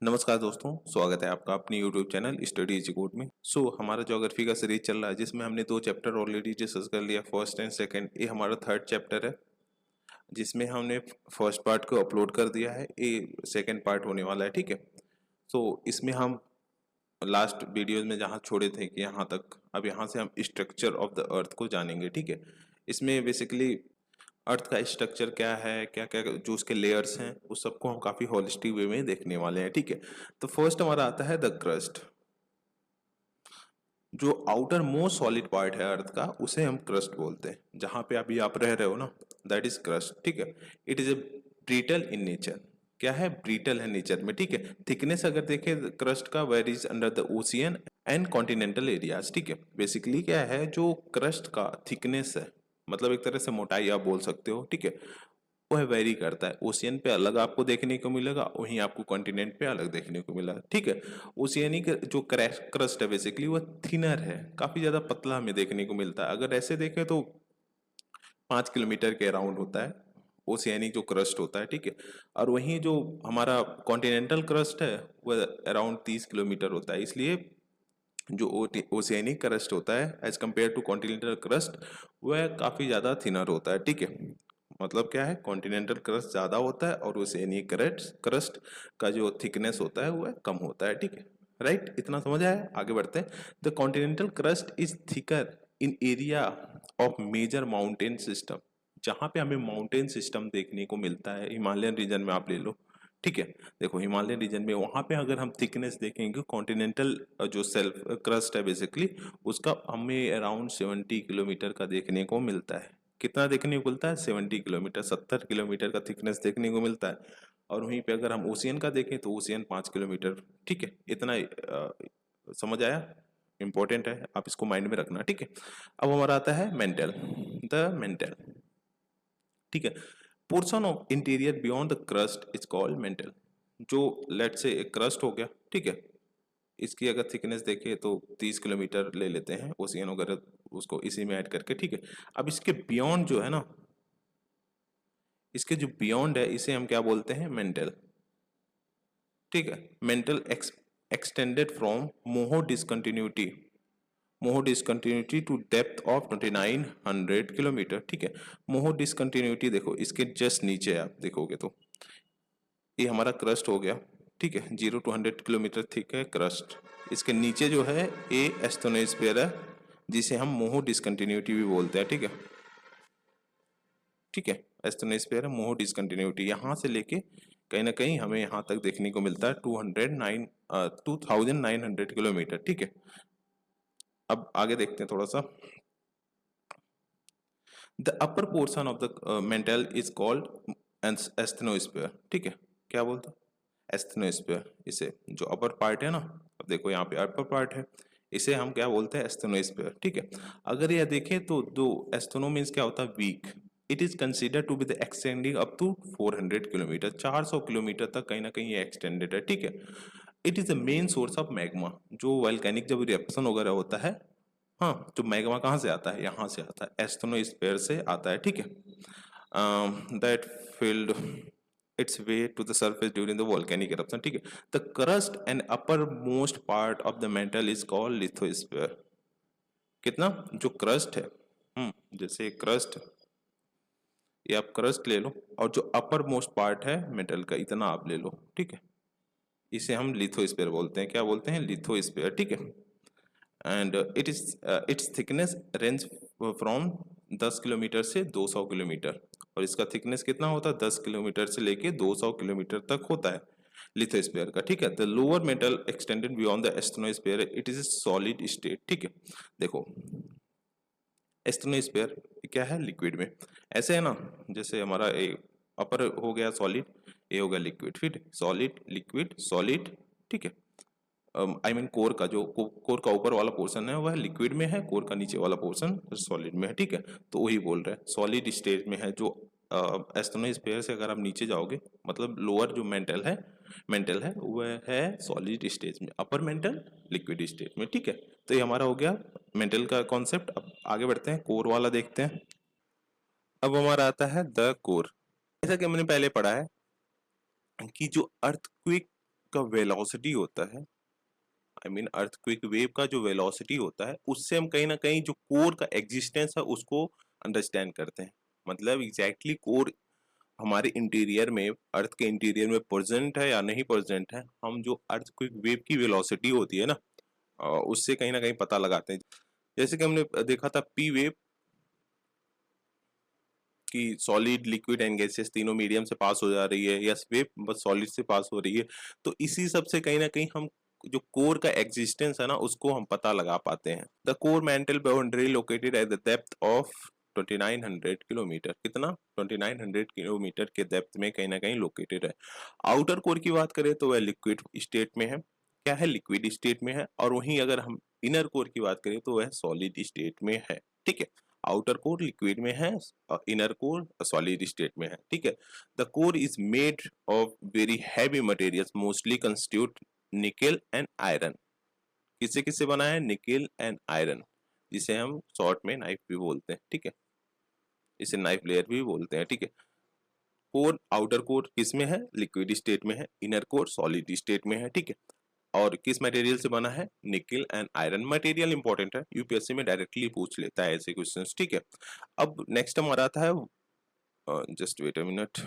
नमस्कार दोस्तों, स्वागत है आपका अपनी YouTube channel study easy code में। हमारा ज्योग्राफी का सीरीज चल रहा है जिसमें हमने 2 चैप्टर ऑलरेडी डिस्कस कर लिया, फर्स्ट एंड सेकंड। ये हमारा थर्ड चैप्टर है जिसमें हमने फर्स्ट पार्ट को अपलोड कर दिया है, ये सेकंड पार्ट होने वाला है। ठीक है, इसमें हम लास्ट वीडियो में जहाँ छोड़े थे कि यहाँ तक, अब यहाँ से हम स्ट्रक्चर ऑफ द अर्थ को जानेंगे। ठीक है, इसमें बेसिकली अर्थ का स्ट्रक्चर क्या है, क्या क्या जो उसके लेयर्स हैं, उस सबको हम काफी होलिस्टिक वे में देखने वाले हैं। ठीक है, तो फर्स्ट हमारा आता है द क्रस्ट। जो आउटर मोस्ट सॉलिड पार्ट है अर्थ का, उसे हम क्रस्ट बोलते हैं। जहां पे अभी आप रह रहे हो ना, दैट इज क्रस्ट। ठीक है, it is a brittle in nature. क्या है? ब्रिटल है नेचर में। ठीक है, थिकनेस अगर देखें क्रस्ट का, varies under the ocean and continental areas. ठीक है, बेसिकली क्या है, जो क्रस्ट का थिकनेस है, मतलब एक तरह से मोटाई आप बोल सकते हो। ठीक है, वह वेरी करता है। ओशियन पे अलग आपको देखने को मिलेगा, वहीं आपको कॉन्टिनेंट पे अलग देखने को मिलेगा। ठीक है, ओशियनिक जो क्रस्ट है बेसिकली वह थिनर है, काफी ज्यादा पतला हमें देखने को मिलता है। अगर ऐसे देखें तो 5 किलोमीटर के अराउंड होता है ओशियनिक जो क्रस्ट होता है। ठीक है, और वहीं जो हमारा कॉन्टिनेंटल क्रस्ट है वह अराउंड 30 किलोमीटर होता है। इसलिए जो ओशियनिक क्रस्ट होता है as compare to continental crust, वह काफी ज्यादा थिनर होता है। ठीक है, मतलब क्या है, कॉन्टिनेंटल क्रस्ट ज्यादा होता है और ओशियनिक क्रस्ट का जो थिकनेस होता है वह कम होता है। ठीक है, राइट, इतना समझ आया। आगे बढ़ते हैं। The continental crust is thicker in area of major mountain system. जहां पे हमें माउंटेन सिस्टम देखने को मिलता है, हिमालयन रीजन में आप ले लो। ठीक है, देखो हिमालयन रीजन में वहां पे अगर हम थिकनेस देखेंगे, कॉन्टिनेंटल जो सेल्फ क्रस्ट है बेसिकली, उसका हमें अराउंड 70 किलोमीटर का देखने को मिलता है। कितना देखने को मिलता है? 70 किलोमीटर, 70 किलोमीटर का थिकनेस देखने को मिलता है। और वहीं पे अगर हम ओशियन का देखें तो ओशियन 5 किलोमीटर। ठीक है, इतना समझ आया? इंपॉर्टेंट है, आप इसको माइंड में रखना। ठीक है, अब हमारा आता है मेंटल, द मेंटल। ठीक है, portion of interior beyond the crust is called mental. जो लेट से एक क्रस्ट हो गया, ठीक है, इसकी अगर थिकनेस देखें तो 30 किलोमीटर ले लेते हैं ओशियन वगैरह, उसको इसी में ऐड करके। ठीक है, अब इसके बियॉन्ड जो है ना, इसके जो बियॉन्ड है, इसे हम क्या बोलते हैं? मेंटल। ठीक है, mantle extended from Moho discontinuity, Moho discontinuity to depth of 2900 kilometre. ठीक है, मोहो डिसकंटिन्यूटी देखो इसके जस्ट नीचे आप देखोगे तो ये हमारा क्रस्ट हो गया। ठीक है, 0 to 100 किलोमीटर थिक है क्रस्ट। इसके नीचे जो है ये एस्थेनोस्फीयर है, जिसे हम मोहो डिसकंटिन्यूटी भी बोलते हैं। ठीक है, ठीक है, एस्थेनोस्फीयर है, मोहो डिसकंटिन्यूटी यहाँ से लेके कहीं ना कहीं हमें यहाँ तक देखने को मिलता है 2900 किलोमीटर। ठीक है, अब आगे देखते हैं थोड़ा सा। The upper portion of the mental is called asthenosphere. ठीक है, क्या बोलते हैं? एस्थेनोस्फीयर। इसे जो अपर पार्ट है ना, अब देखो यहाँ पे अपर पार्ट है, इसे हम क्या बोलते हैं? एस्थेनोस्फीयर। ठीक है, अगर यह देखें तो दो एस्थेनो मीन्स क्या होता है? Weak. It is consider to be the extending up to 400 kilometre, 400 kilometre तक कहीं ना कहीं ये एक्सटेंडेड है। ठीक है, it is the main source of magma. जो वोल्केनिक जब इरेप्शन वगैरह होता है, हाँ, तो मैग्मा कहाँ से आता है? यहाँ से आता है, एस्थेनोस्फीयर से आता है। ठीक है, that field its way to the surface during the volcanic eruption. ठीक है, the crust and uppermost part of the mantle is called lithosphere. कितना? जो क्रस्ट है, जैसे क्रस्ट, ये आप क्रस्ट ले लो, और जो अपर मोस्ट पार्ट है मेटल का, इतना आप ले लो। ठीक है, इसे हम लिथोस्फीयर बोलते हैं। क्या बोलते हैं? लिथोस्फीयर। ठीक है, and it's thickness range from 10 kilometre से 200 किलोमीटर। और इसका थिकनेस कितना होता है? 10 किलोमीटर से लेके 200 किलोमीटर तक होता है लिथोस्फीयर का। ठीक है, the lower metal extended beyond the asthenosphere, it is a solid state. ठीक है, देखो एस्थेनोस्फीयर क्या है? लिक्विड में। ऐसे है ना, जैसे हमारा अपर हो गया सॉलिड, ये हो गया लिक्विड, फिर सॉलिड, लिक्विड, सॉलिड। ठीक है, आई मीन कोर का जो कोर का ऊपर वाला पोर्शन है वह लिक्विड में है, कोर का नीचे वाला पोर्शन सॉलिड में है। ठीक है, तो वही बोल रहे हैं सॉलिड स्टेट में है। जो एस्थेनोस्फीयर से अगर आप नीचे जाओगे, मतलब लोअर जो मेंटल है वह है सॉलिड स्टेज में, अपर मेंटल लिक्विड स्टेट में। ठीक है, तो ये हमारा हो गया मेंटल का कॉन्सेप्ट। अब आगे बढ़ते हैं, कोर वाला देखते हैं। अब हमारा आता है द कोर। जैसा कि हमने पहले पढ़ा है कि जो अर्थक्वेक का वेलोसिटी होता है, आई मीन अर्थक्वेक वेव का जो वेलोसिटी होता है, उससे हम कहीं ना कहीं जो कोर का एग्जिस्टेंस है उसको अंडरस्टैंड करते हैं। मतलब एग्जैक्टली कोर हमारे इंटीरियर में, अर्थ के इंटीरियर में प्रेजेंट है या नहीं प्रेजेंट है, हम जो अर्थक्वेक वेव की वेलोसिटी होती है ना, उससे कहीं ना कहीं पता लगाते हैं। जैसे कि हमने देखा था पी वेव कि सॉलिड लिक्विड एंड गैसेस तीनों मीडियम से पास हो जा रही है, या वेव बस सॉलिड से पास हो रही है। तो इसी सब से कहीं ना कहीं हम जो कोर का एग्जिस्टेंस है ना उसको हम पता लगा पाते हैं। The core mantle boundary located at the depth of 2900 kilometre, कितना 2900 किलोमीटर के डेप्थ में कहीं ना कहीं लोकेटेड है। आउटर कोर की बात करें तो वह लिक्विड स्टेट में है, क्या है, लिक्विड स्टेट में है। और वहीं अगर हम इनर कोर की बात करें तो वह सॉलिड स्टेट में है, ठीक है। आउटर कोर लिक्विड में है, इनर कोर सॉलिड स्टेट में है, ठीक है। The core is made of very heavy materials mostly constitute nickel and iron. किससे किससे बना है, निकेल एंड आयरन, जिसे हम शॉर्ट में नाइफ भी बोलते हैं, ठीक है, इसे नाइफ लेयर भी बोलते हैं, ठीक है। कोर, आउटर कोर किसमें है, लिक्विड स्टेट में है, इनर कोर सॉलिड स्टेट में है, ठीक है। और किस मटेरियल से बना है, nickel and iron. Material important है, यूपीएससी में डायरेक्टली पूछ लेता है ऐसे क्वेश्चंस, ठीक है। अब नेक्स्ट हमारा आता है, जस्ट वेट अ मिनट,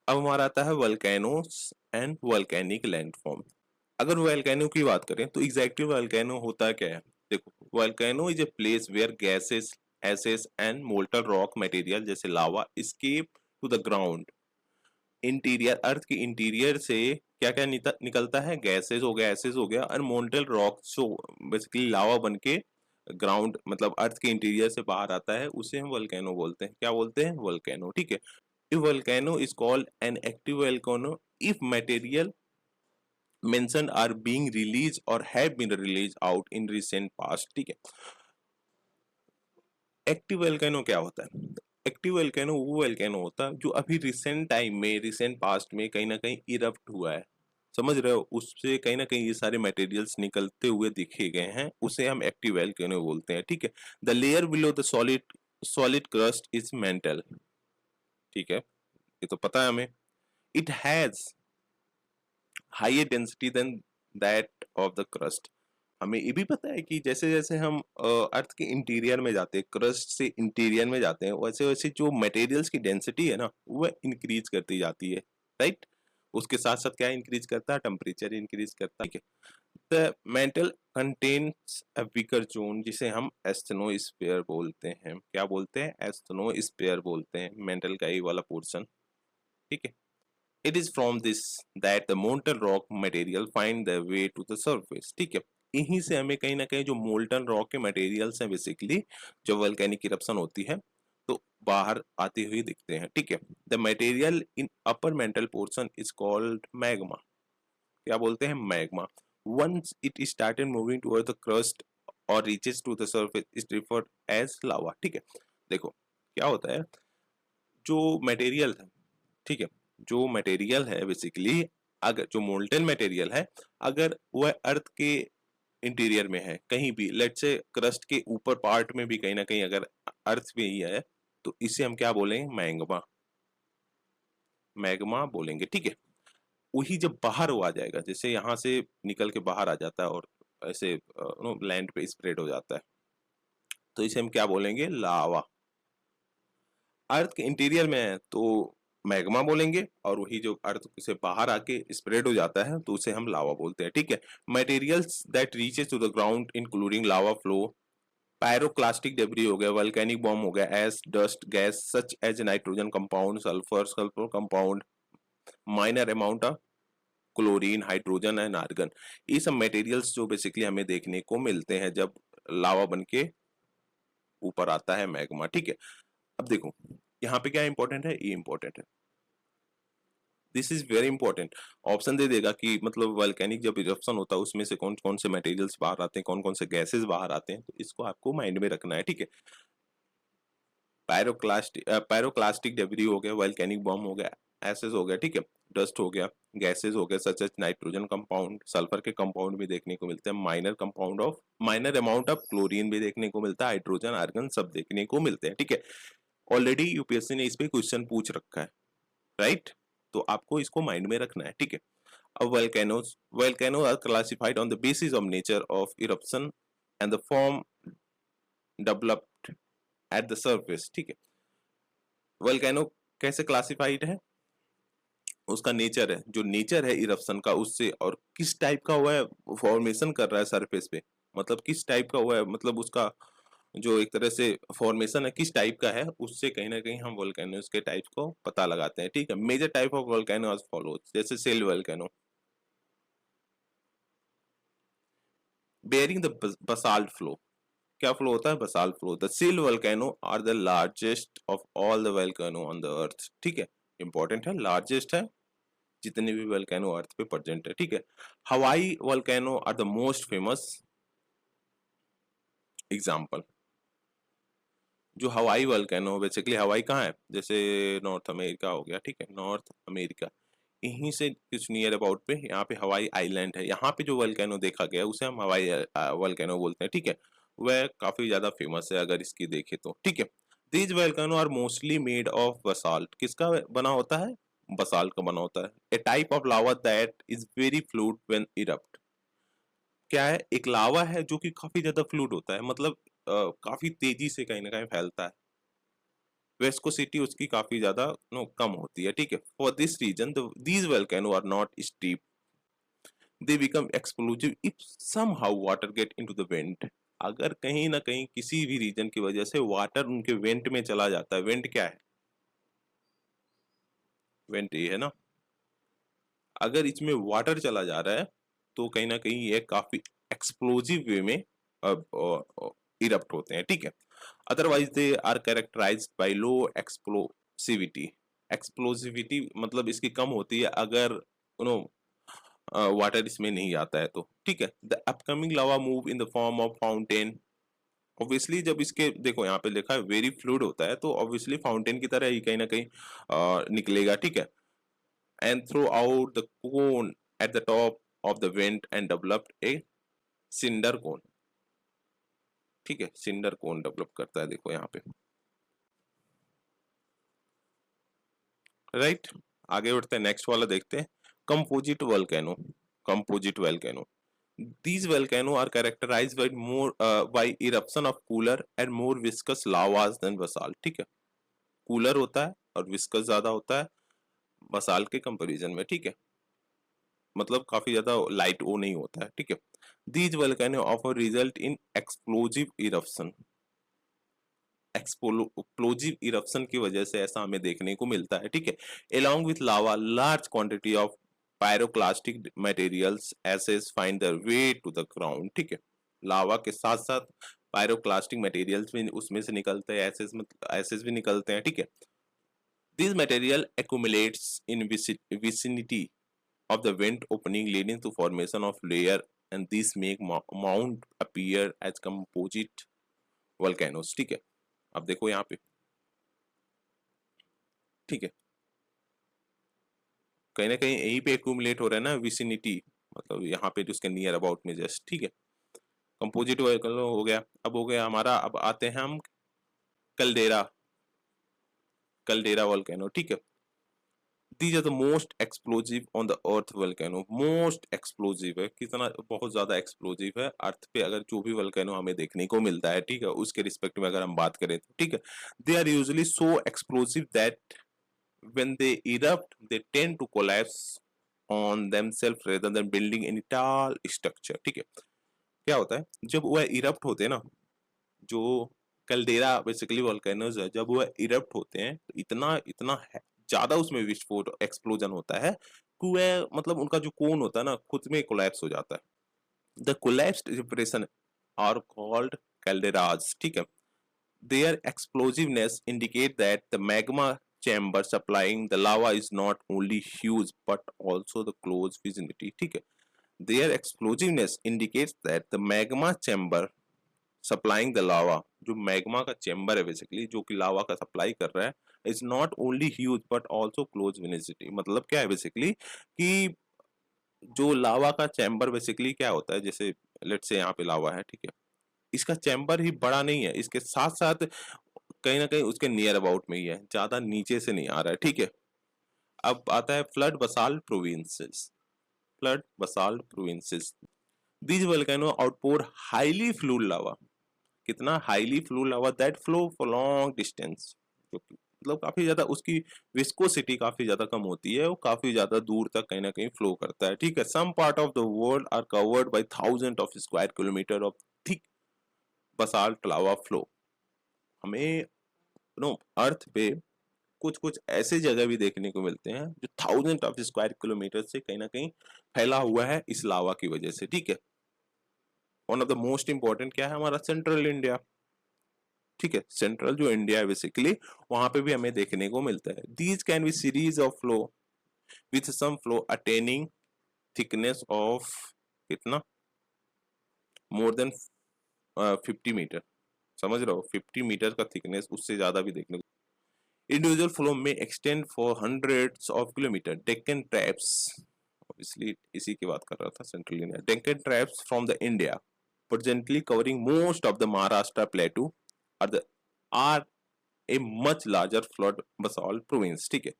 अब हमारा आता है वोल्केनोस एंड वोल्केनिक लैंडफॉर्म। अगर वोल्केनो की बात करें तो एग्जैक्टली वोल्केनो होता क्या है, देखो, volcano is a place where gases, ashes and molten rock material जैसे lava escape to the ground. Interior, earth के इंटीरियर से क्या क्या निकलता है, गैसेस हो गया, एसेस हो गया, और मोल्टन रॉक जो बेसिकली लावा बन के ग्राउंड मतलब अर्थ के इंटीरियर से बाहर आता है, उसे हम वोल्केनो बोलते हैं। क्या बोलते हैं, वोल्केनो, ठीक है। A volcano is called an active volcano if material mentioned are being released or have been released out in recent past, ठीक है। एक्टिव वोल्केनो क्या होता है, एक्टिव वोल्केनो वो वोल्केनो होता है जो अभी रिसेंट टाइम में, रिसेंट पास्ट में कहीं ना कहीं इरप्ट हुआ है, समझ रहे हो, उससे कहीं ना कहीं ये सारे मटेरियल्स निकलते हुए दिखे गए हैं, उसे हम एक्टिव वोल्केनो बोलते हैं, ठीक है। The layer below the solid solid crust is mental, ठीक है, ये तो पता है हमें। It has higher density than that of the crust. हमें ये भी पता है कि जैसे जैसे हम अर्थ के इंटीरियर में जाते हैं, क्रस्ट से इंटीरियर में जाते हैं, वैसे वैसे जो मटेरियल्स की डेंसिटी है ना वो इंक्रीज करती जाती है, राइट। उसके साथ साथ क्या इंक्रीज करता है, टेम्परेचर इंक्रीज करता है, ठीक है। The mental contains a weaker zone जिसे हम एस्थेनोस्फीयर बोलते हैं, क्या बोलते हैं, एस्थेनोस्फीयर बोलते हैं, मेंटल का ये वाला पोर्शन, ठीक है। It is from this that the molten rock material find their way to the surface, ठीक है। यहीं से हमें कहीं ना कहीं जो मोल्टन रॉक के मटेरियल्स हैं बेसिकली, जो वोल्केनिक इरप्शन होती है तो बाहर आती हुई दिखते हैं, ठीक है। The material in upper mantle portion is called magma, क्या बोलते हैं, magma. Once it started moving toward the crust और reaches to the surface is referred as lava, ठीक है। देखो क्या होता है, जो मटेरियल है, ठीक है, जो मटेरियल है बेसिकली, अगर जो मोल्टन मटेरियल है अगर वह अर्थ के इंटीरियर में है कहीं भी, लेट से क्रस्ट के ऊपर पार्ट में भी कहीं ना कहीं अगर अर्थ में ही है, तो इसे हम क्या बोलेंगे, मैग्मा, मैग्मा बोलेंगे, ठीक है। वही जब बाहर वो आ जाएगा, जैसे यहाँ से निकल के बाहर आ जाता है और ऐसे लैंड पे स्प्रेड हो जाता है, तो इसे हम क्या बोलेंगे, लावा। अर्थ के इंटीरियर में है तो मैग्मा बोलेंगे, और वही जो अर्थ से बाहर आके स्प्रेड हो जाता है तो उसे हम लावा बोलते हैं, ठीक है। Materials that reaches to the ground including lava flow, pyroclastic debris हो गया, वोल्केनिक बॉम्ब हो गया, ash dust gas such as nitrogen compound, sulphur sulphur compound, minor amount of chlorine, hydrogen and argon, ये सब मटेरियल्स जो basically हमें देखने को मिलते हैं जब लावा बन के ऊपर आता है मैग्मा, ठीक है। अब देखो यहाँ पे क्या इंपॉर्टेंट है, ये इंपॉर्टेंट है, this is very important. Option दे देगा कि मतलब वोल्केनिक जब इरप्शन होता है उसमें से कौन कौन से मटेरियल्स बाहर आते हैं, कौन कौन से गैसेस बाहर आते हैं, तो इसको आपको माइंड में रखना है, ठीक है। पायरोक्लास्टिक डेब्री हो गया, वोल्केनिक बॉम्ब हो गया, एसेस हो गया, ठीक है, डस्ट हो गया, गैसेस हो गया such as nitrogen compound, sulphur के कंपाउंड भी देखने को मिलते हैं, माइनर अमाउंट ऑफ क्लोरीन भी देखने को मिलता है, हाइड्रोजन आर्गन सब देखने को मिलते हैं, ठीक है। ऑलरेडी यूपीएससी ने इस पे क्वेश्चन पूछ रखा है, राइट? तो आपको इसको माइंड में रखना है, ठीक है? अब volcanoes are classified on the basis of nature of eruption and the form developed at the surface, ठीक है? वोल्केनो कैसे क्लासिफाइड है? उसका नेचर है, जो नेचर है इरप्शन का उससे, और किस टाइप का हुआ है, फॉर्मेशन कर रहा है सरफेस पे, मतलब किस टाइप का हुआ है, मतलब उसका जो एक तरह से फॉर्मेशन है किस टाइप का है, उससे कहीं ना कहीं हम वोल्केनोज के टाइप को पता लगाते हैं, ठीक है? Major type of volcano as follows, जैसे shield volcano bearing the basalt flow. क्या फ्लो होता है? Basalt flow. The shield volcano are the largest of all the volcano on the earth, ठीक है? इंपॉर्टेंट है, लार्जेस्ट है जितने भी वोल्केनो अर्थ पे प्रेजेंट है, ठीक है? Hawaii volcano are the most famous example. जो हवाई वोल्केनो, बेसिकली हवाई कहाँ है? जैसे नॉर्थ अमेरिका हो गया, ठीक है? नॉर्थ अमेरिका, यहीं से कुछ नियर अबाउट पे यहाँ पे हवाई आइलैंड है, यहाँ पे जो वोल्केनो देखा गया उसे हम हवाई वोल्केनो बोलते हैं, ठीक है? वह काफी ज्यादा फेमस है अगर इसकी देखे तो, ठीक है? These volcano are mostly made of basalt. किसका बना होता है? बसाल्ट का बना होता है। A type of lava that is very fluid when erupt. क्या है? एक लावा है जो कि काफी ज्यादा फ्लूइड होता है, मतलब काफी तेजी से कहीं ना कहीं फैलता है। वेस्कोसिटी उसकी काफी ज्यादा कम होती है, ठीक है? For this reason these volcano are not steep, they become explosive if somehow water get into the vent. अगर कहीं ना कहीं किसी भी रीजन की वजह से वाटर उनके वेंट में चला जाता है, वेंट क्या है? वेंट ये है ना, अगर इसमें वाटर चला जा रहा है तो कहीं ना कहीं ये काफी एक्सप्लोजिव वे में इरप्ट होते हैं, ठीक है? Otherwise they are characterised by low explosivity. Explosivity मतलब इसकी कम होती है अगर नो वाटर इसमें नहीं आता है तो, ठीक है? The upcoming lava move in the form of fountain. Obviously जब इसके देखो यहाँ पे लिखा है वेरी फ्लूइड होता है, तो ऑब्वियसली फाउंटेन की तरह ही कहीं ना कहीं निकलेगा, ठीक है? And throughout the cone at the top of the vent and developed a cinder cone, ठीक है? सिंडर कोन डेवलप करता है, देखो यहाँ पे, राइट? आगे बढ़ते हैं, नेक्स्ट वाला देखते हैं, composite volcano. Composite volcano, these volcanoes are characterized by more by eruption of cooler and more viscous lavas than basalt, ठीक है? कूलर होता है और विस्कस ज्यादा होता है बसाल्ट के कंपैरिजन में, ठीक है? मतलब काफी ज्यादा लाइट वो नहीं होता है, ठीक है? these volcanoes often result in explosive eruption। Explosive eruption की वजह से ऐसा हमें देखने को मिलता है, ठीक है? along with lava large quantity of pyroclastic materials ashes find their way to the ground, ठीक है? लावा के साथ साथ पायरोक्लास्टिक मटेरियल्स भी उसमें से निकलते हैं, एसेस भी निकलते हैं, ठीक है? This material accumulates in vicinity of the vent opening leading to formation of layer, and this make mount appear as composite volcanoes, ठीक है? अब देखो यहाँ पे, ठीक है? कहीं ना कहीं यहीं पे एक्यूमुलेट हो रहा है ना, विसिनिटी मतलब यहाँ पे जो उसके नियर अबाउट में जस्ट, ठीक है? कंपोजिट हो गया। अब हो गया हमारा, अब आते हैं हम कल्डेरा, कल्डेरा वोल्केनो, ठीक है? These are the most explosive on the earth volcano. Most explosive है, कितना बहुत ज्यादा एक्सप्लोजिव है अर्थ पे अगर जो भी वोल्केनो हमें देखने को मिलता है, ठीक है? उसके रिस्पेक्ट में अगर हम बात करें तो, ठीक है? They are usually so explosive that when they erupt they tend to collapse on themselves rather than building any tall structure, ठीक है? क्या होता है जब वह इरप्ट होते हैं ना, जो कल्डेरा बेसिकली वोल्केनोज है, जब वह इरप्ट होते हैं तो इतना इतना ज्यादा उसमें विस्फोट एक्सप्लोजन होता है कि वह मतलब उनका जो कोन होता है ना खुद में कोलैप्स हो जाता है। The collapsed depression are called calderas, ठीक है? Their explosiveness indicate that the magma chamber supplying the lava is not only huge but also the close vicinity, ठीक है? Their explosiveness indicates that the magma chamber supplying the lava, जो magma का chamber है basically जो कि लावा का supply कर रहा है, is not only huge but also close vicinity. मतलब क्या है बेसिकली कि जो लावा का चैम्बर बेसिकली क्या होता है, जैसे लेट्स से यहाँ पे लावा है, ठीक है? इसका चैम्बर ही बड़ा नहीं है, इसके साथ साथ कहीं ना कहीं उसके नियर अबाउट में ही है, ज्यादा नीचे से नहीं आ रहा है, ठीक है? अब आता है flood basalt provinces. Flood basalt provinces, these volcano outpour highly fluid lava, कितना highly flu lava that flow for long distance, जो कि मतलब काफी ज्यादा उसकी विस्कोसिटी काफी ज्यादा कम होती है, वो काफी ज्यादा दूर तक कहीं ना कहीं फ्लो करता है, ठीक है। Some part of the world are covered by thousand of square kilometre of thick basalt lava flow. हमें नो अर्थ पे कुछ कुछ ऐसे जगह भी देखने को मिलते हैं जो थाउजेंड ऑफ स्क्वायर किलोमीटर से कहीं ना कहीं फैला हुआ है इस लावा की वजह से, ठीक है। One of the most important क्या है, हमारा सेंट्रल इंडिया, ठीक है। सेंट्रल जो इंडिया है बेसिकली, वहां पे भी हमें देखने को मिलता है। These can be series of flow with some flow attaining thickness of कितना, मोर देन 50 मीटर, समझ रहे हो, 50 मीटर का थिकनेस, उससे ज्यादा भी देखने को। इंडिविजुअल फ्लो में extend for hundreds of kilometre. Deccan traps, obviously इसी की बात कर रहा था, central India. Deccan traps from the India presently covering most of the Maharashtra plateau are A much larger flood basalt province, ठीक है।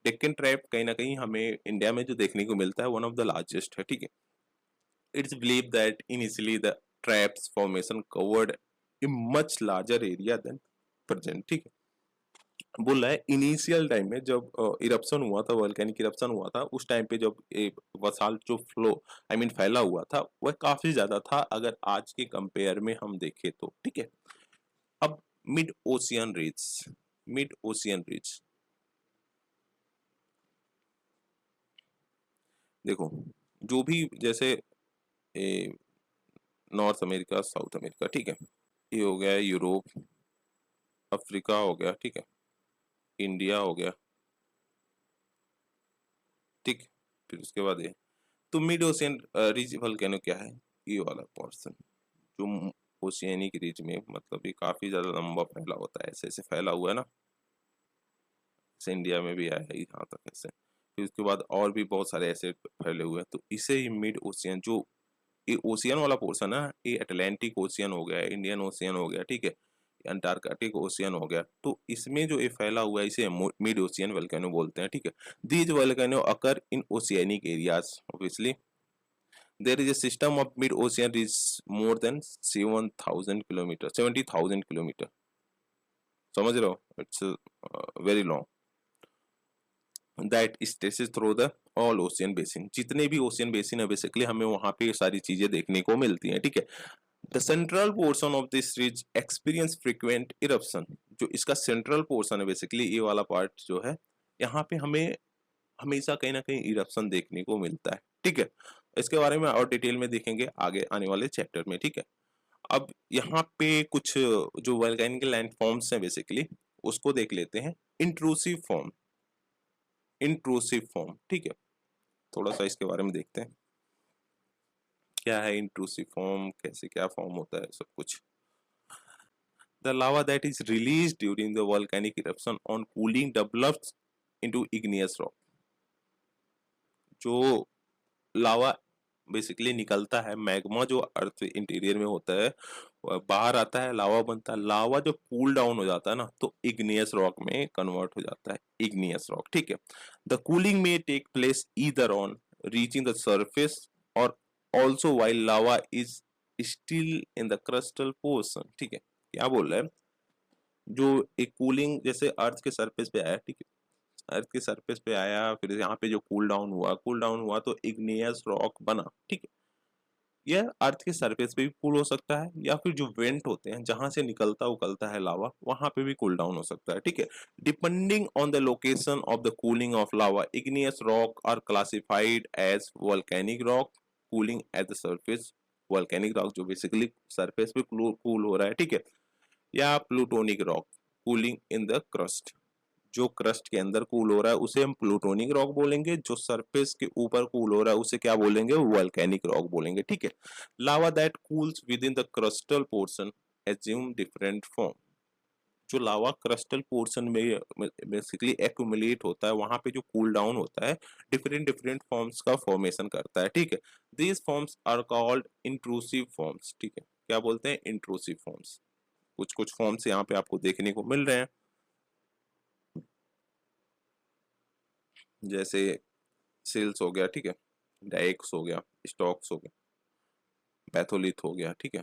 डेक्कन ट्रैप कहीं ना कहीं हमें इंडिया में जो देखने को मिलता है वन ऑफ द लार्जेस्ट है, ठीक है। It's believe that initially the traps formation covered a much larger area than present, ठीक है। बोल रहा है इनिशियल टाइम में जब इरप्शन हुआ था, वोल्केनिक इरप्शन हुआ था, उस टाइम पे जब बसाल्ट जो फ्लो आई मीन फैला हुआ था वह काफी ज्यादा था अगर आज के कंपेयर में हम देखें तो, ठीक है। अब mid ocean ridge, mid ocean ridge देखो, जो भी जैसे नॉर्थ अमेरिका, साउथ अमेरिका, ठीक है, ये हो गया यूरोप, अफ्रीका हो गया, ठीक है, इंडिया हो गया, ठीक। फिर उसके बाद ये तो मिड ओशियन रिज वोल्केनो क्या है, ये वाला पोर्शन जो ओशियानिक रिज में, मतलब ये काफी ज्यादा लंबा फैला होता है, ऐसे ऐसे फैला हुआ है ना, जैसे इंडिया में भी आया है यहाँ तक ऐसे। फिर उसके बाद और भी बहुत सारे ऐसे फैले हुए हैं, तो इसे ही मिड ओशियन, जो ये ओशियन वाला पोर्शन है, ये अटलांटिक ओशियन हो गया, इंडियन ओशियन हो गया, ठीक है, अंटार्कटिक ओशियन हो गया, तो इसमें जो ये फैला हुआ है इसे मिड ओशियन वोल्केनो बोलते हैं, ठीक है। These volcano occur in oceanic areas, obviously there is a system of mid ocean is more than 7,000 kilometer, 70,000 kilometer, समझ रहे हो, it's very long, that stretches through the all ocean basin, जितने भी ocean basin है basically हमें वहां पे ये सारी चीजें देखने को मिलती हैं, ठीक है। The central portion of this ridge experience frequent eruption, जो इसका सेंट्रल पोर्शन है बेसिकली ये वाला पार्ट जो है, यहाँ पे हमें हमेशा कहीं ना कहीं इरप्शन देखने को मिलता है, ठीक है। इसके बारे में और डिटेल में देखेंगे आगे आने वाले चैप्टर में, ठीक है। अब यहाँ पे कुछ जो वोल्केनिक लैंडफॉर्म्स हैं बेसिकली उसको देख लेते हैं। इंट्रूसिव फॉर्म, इंट्रूसिव फॉर्म, ठीक है, थोड़ा सा इसके बारे में देखते हैं क्या है इंट्रूसिव फॉर्म, कैसे क्या फॉर्म होता है सब कुछ। The lava that is release during the volcanic eruption on cooling develops into igneous rock, जो लावा बेसिकली निकलता है, मैग्मा जो अर्थ इंटीरियर में होता है बाहर आता है, लावा बनता है, लावा जब कूल डाउन हो जाता है ना तो इग्नियस रॉक में कन्वर्ट हो जाता है, इग्नियस रॉक, ठीक है। The cooling may take place either on reaching the surface or also while lava is still in the crustal portion, ठीक है। क्या बोल रहा है, जो एक कूलिंग जैसे अर्थ के सरफेस पे आया, ठीक है, अर्थ के सरफेस पे आया, फिर यहाँ पे जो कूल डाउन हुआ, कूल डाउन हुआ तो इग्नियस रॉक बना, ठीक है। यह अर्थ के सरफेस पे भी कूल हो सकता है, या फिर जो वेंट होते हैं जहां से निकलता उकलता है लावा वहां पे भी कूल डाउन हो सकता है, ठीक है। Depending on the location of the cooling of lava, igneous rock are classified as volcanic rock cooling at the surface, volcanic rock जो बेसिकली सरफेस पे कूल हो रहा है, ठीक है, या plutonic rock cooling in the crust, जो crust के अंदर कूल हो रहा है उसे हम प्लूटोनिक रॉक बोलेंगे, जो सरफेस के ऊपर कूल हो रहा है उसे क्या बोलेंगे, वोल्केनिक रॉक बोलेंगे, ठीक है। Lava that cools within the crustal portion assume different form, जो लावा क्रस्टल पोर्शन में बेसिकली एक्यूमुलेट होता है वहां पे जो कूल डाउन होता है डिफरेंट डिफरेंट फॉर्म्स का फॉर्मेशन करता है, ठीक है। These forms are called intrusive forms, ठीक है, क्या बोलते हैं, इंट्रूसिव फॉर्म्स। कुछ कुछ फॉर्म्स यहाँ पे आपको देखने को मिल रहे हैं। जैसे सेल्स हो गया, ठीक है, डाइक्स हो गया, स्टॉक्स हो गया, पैथोलिथ हो गया, ठीक है,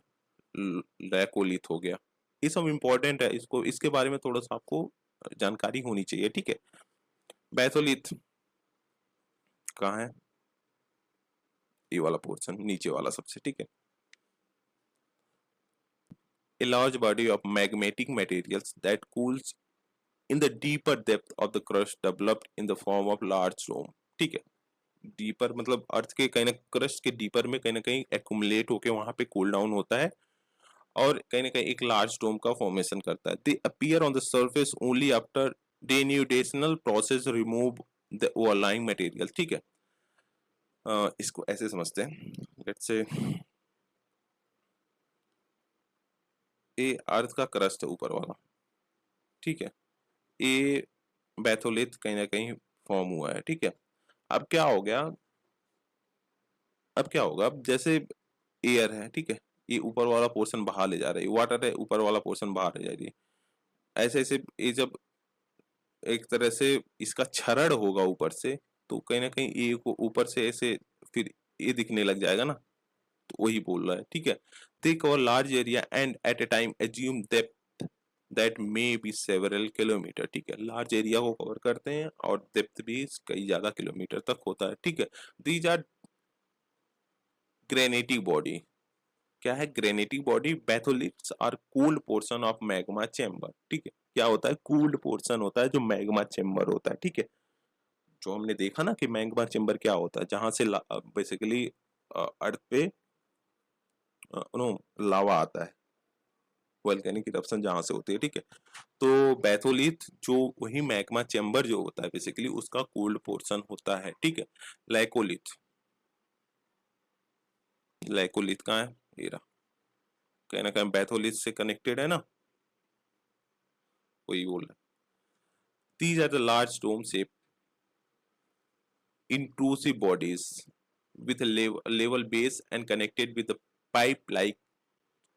लैकोलिथ हो गया। ये सब इंपॉर्टेंट है, इसको इसके बारे में थोड़ा सा आपको जानकारी होनी चाहिए, ठीक है। पैथोलिथ कहाँ है, ये वाला पोर्शन नीचे वाला सबसे, ठीक है। A large body of magmatic materials that cools in the deeper depth of the crust developed in the form of large dome, ठीक है। डीपर मतलब अर्थ के कहीं ना क्रस्ट के डीपर में कहीं ना कहीं एक्युमुलेट होके वहां पे कूल डाउन होता है और कहीं ना कहीं एक लार्ज डोम का फॉर्मेशन करता है। They appear on the surface only after denudational process remove the overlying material, ठीक है। इसको ऐसे समझते हैं, लेट्स से ये अर्थ का क्रस्ट है ऊपर वाला, ठीक है। ये बैथोलिथ कहीं ना कहीं फॉर्म हुआ है, ठीक है। अब क्या हो गया, अब क्या होगा, अब जैसे एयर है, ठीक है, ये ऊपर वाला पोर्शन बाहर ले जा रही है, वाटर है ऊपर वाला पोर्शन बाहर ले जा रही है, ऐसे ऐसे ये जब एक तरह से इसका क्षरण होगा ऊपर से, तो कहीं ना कहीं ये को ऊपर से ऐसे फिर ये दिखने लग जाएगा ना, तो वही बोल रहा है, ठीक है। They cover large area and at a time assume depth that may be several kilometre, ठीक है। लार्ज एरिया को कवर करते हैं और डेप्थ भी कई ज्यादा किलोमीटर तक होता है, ठीक है। दीज आर ग्रेनेटिक बॉडी, क्या है granitic body, batholiths are cooled portion of magma chamber, ठीक है। क्या होता है, कूल्ड पोर्शन होता है जो मैग्मा चेम्बर होता है, ठीक है। जो हमने देखा ना कि मैग्मा चेम्बर क्या होता है, जहां से बेसिकली अर्थ पे नो लावा आता है, वोल्केनिक इरप्शन जहां से होती है, ठीक है। तो बैथोलिथ जो वही मैग्मा चेम्बर जो होता है बेसिकली उसका कोल्ड पोर्शन होता है, ठीक है। लाइकोलिथ, लाइकोलिथ कहाँ है, ये रहा, कहीं ना कहीं बैथोलिथ से कनेक्टेड है ना, वही बोल रहा है। These are the large dome shape intrusive bodies with a level base and connected with the pipe like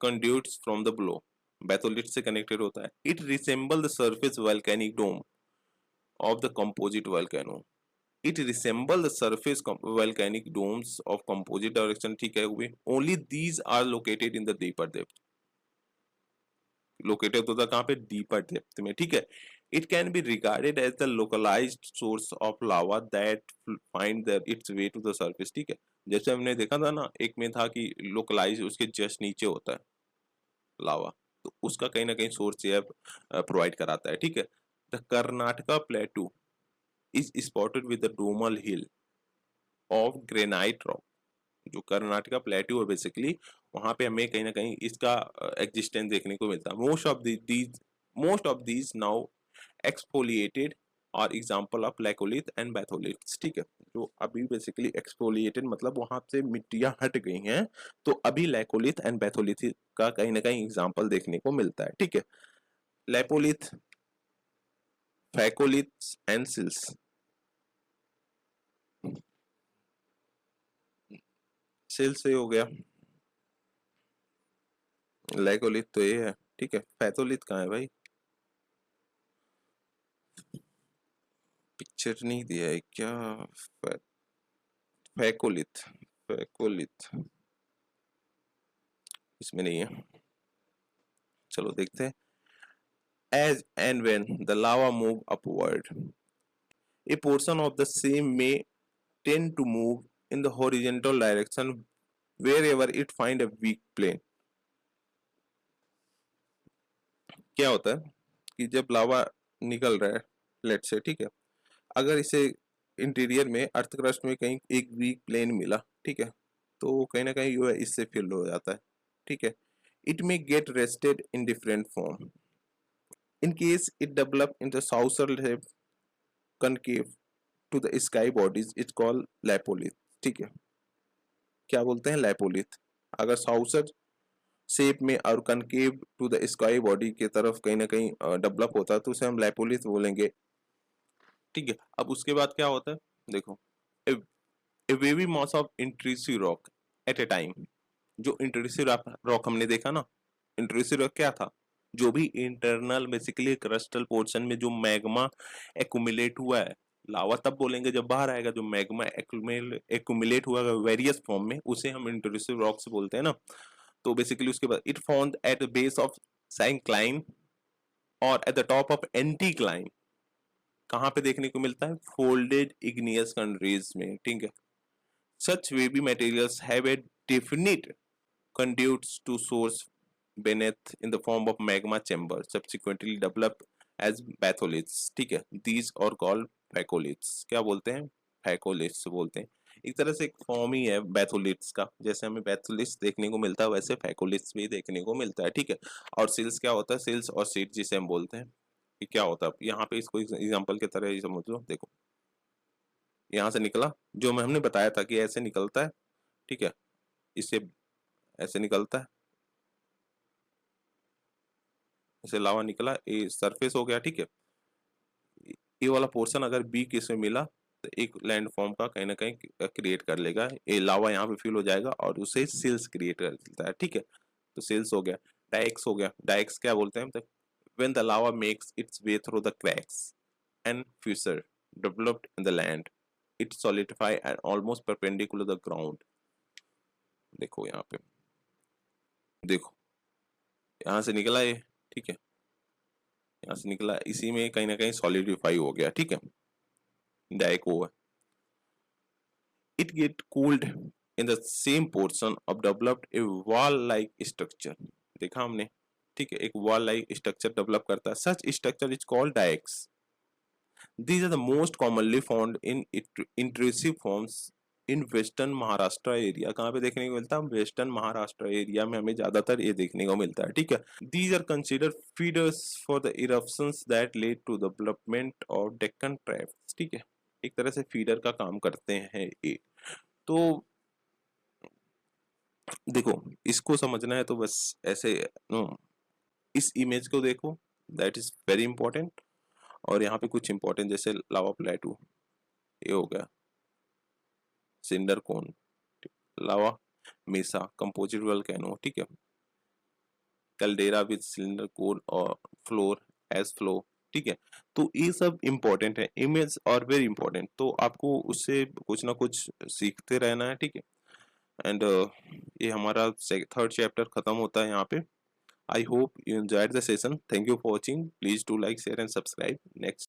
conduits from the below, batholith से connected होता है। It resemble the surface volcanic dome of the composite volcano, it resemble the surface volcanic domes of composite direction, ठीक है। only these are located in the deeper depth, located होता है कहाँ पे, deeper depth में, ठीक है। It can be regarded as the localised source of lava that find its way to the surface, ठीक है। जैसे हमने देखा था ना, एक में था कि लोकलाइज उसके जस्ट नीचे होता है लावा, तो उसका कहीं ना कहीं सोर्स ये प्रोवाइड कराता है, ठीक है। The Karnataka plateau is spotted with the domal hill of granite rock, जो कर्नाटका प्लेट्यू है बेसिकली वहां पे हमें कहीं ना कहीं इसका एग्जिस्टेंस देखने को मिलता है। Most of these now exfoliated और example of laccolith and batholiths, ठीक है। जो अभी बेसिकली एक्सफोलिएटेड मतलब वहां से मिट्टियां हट गई हैं, तो अभी लैकोलिथ एंड बैथोलिथ का कहीं ना कहीं एग्जांपल देखने को मिलता है, ठीक है। लैपोलिथ, फैकोलिथ्स एंड सिल्स, सिल्स से हो गया, लैकोलिथ तो ये है, ठीक है। पैथोलिथ कहाँ है भाई, पिक्चर नहीं दिया है क्या, फैकोलिथ, फैकोलिथ इसमें नहीं है, चलो देखते हैं। As and when the lava move upward, a portion of the same may tend to move in the horizontal direction wherever it find a weak plane, क्या होता है कि जब लावा निकल रहा है लेट से, ठीक है, अगर इसे इंटीरियर में अर्थ क्रस्ट में कहीं एक वीक प्लेन मिला, ठीक है, तो कहीं ना कहीं जो है इससे फिल हो जाता है, ठीक है। It may get rested in different form, in case it develop in the saucer concave to the sky bodies it's called lopolith, ठीक है। क्या बोलते हैं, लैपोलिथ। अगर साउथर शेप में और concave to the sky body की तरफ कहीं ना कहीं डेवलप होता है तो उसे हम लैपोलिथ बोलेंगे, ठीक है। अब उसके बाद क्या होता है, देखो, a wavy mass of intrusive rock at a time, जो इंट्रूसिव रॉक हमने देखा ना, इंट्रूसिव रॉक क्या था, जो भी इंटरनल बेसिकली क्रस्टल पोर्शन में जो मैग्मा एक्यूमुलेट हुआ है, लावा तब बोलेंगे जब बाहर आएगा, जो मैग्मा एक्यूमुलेट हुआ वेरियस फॉर्म में, उसे हम इंट्रूसिव रॉक्स बोलते हैं ना। तो बेसिकली उसके बाद it found at the base of syncline और at the top of anticline. कहाँ पे देखने को मिलता है? फोल्डेड इग्नियस कंट्रीज में, ठीक है। Such wavy materials have a definite conduits to source beneath in the form of magma chamber subsequently developed as batholiths, ठीक है। these are called phacolites। क्या बोलते हैं? phacolites बोलते हैं। एक तरह से एक फॉर्म ही है बैथोलिट्स का, जैसे हमें बैथोलिट्स देखने को मिलता है वैसे फैकोलिट्स भी देखने को मिलता है, ठीक है। और सिल्स क्या होता है? सिल्स और सीट जिसे हम बोलते हैं, ये क्या होता है? यहाँ पे इसको एग्जांपल की तरह ही समझ लो। देखो यहाँ से निकला, जो हमने बताया था कि ऐसे निकलता है, ठीक है। इससे ऐसे निकलता है, ऐसे लावा निकला, ये सरफेस हो गया, ठीक है। ये वाला पोर्शन अगर बी किसमें मिला तो एक लैंड फॉर्म का कहीं ना कहीं क्रिएट कर लेगा, ये लावा यहाँ पे फिल हो जाएगा और उसे सिल्स क्रिएट कर देता है, ठीक है। तो सिल्स हो गया। डाइक्स हो गया। डाइक्स क्या बोलते हैं? When the lava makes it's way through the cracks and future developed in the land it solidify and almost perpendicular the ground. देखो यहाँ पे, देखो यहाँ से निकला ये, ठीक है। यहाँ से निकला, इसी में कहीं ना कहीं सॉलिडिफाई हो गया, ठीक है। डाइक हुआ, it get cooled in the same portion of developed a wall like structure। देखा हमने, ठीक है। एक wall like structure डेवलप करता है, such structure is called dikes। These are the most commonly found in intrusive forms in western Maharashtra area. कहाँ पे देखने को मिलता है? वेस्टर्न महाराष्ट्र एरिया में हमें ज्यादातर ये देखने को मिलता है, ठीक है। These are considered feeders for the eruptions that lead to the development of Deccan Tracts, ठीक है। एक तरह से फीडर का काम करते हैं ये। तो देखो, इसको समझना है तो बस ऐसे इस इमेज को देखो, दैट इज वेरी इंपॉर्टेंट। और यहाँ पे कुछ इंपॉर्टेंट जैसे लावा प्लेटू, ये हो गया। सिंडर कोन, लावा मेसा कंपोजिट वोल्केनो, ठीक है। कैल्डेरा विद सिलेंडर कोन और फ्लोर एज फ्लो, ठीक है। तो ये सब इंपॉर्टेंट है इमेज और वेरी इंपॉर्टेंट, तो आपको उससे कुछ ना कुछ सीखते रहना है, ठीक है। एंड ये हमारा थर्ड चैप्टर खत्म होता है यहाँ पे। I hope you enjoyed the session. Thank you for watching. Please do like, share and subscribe. Next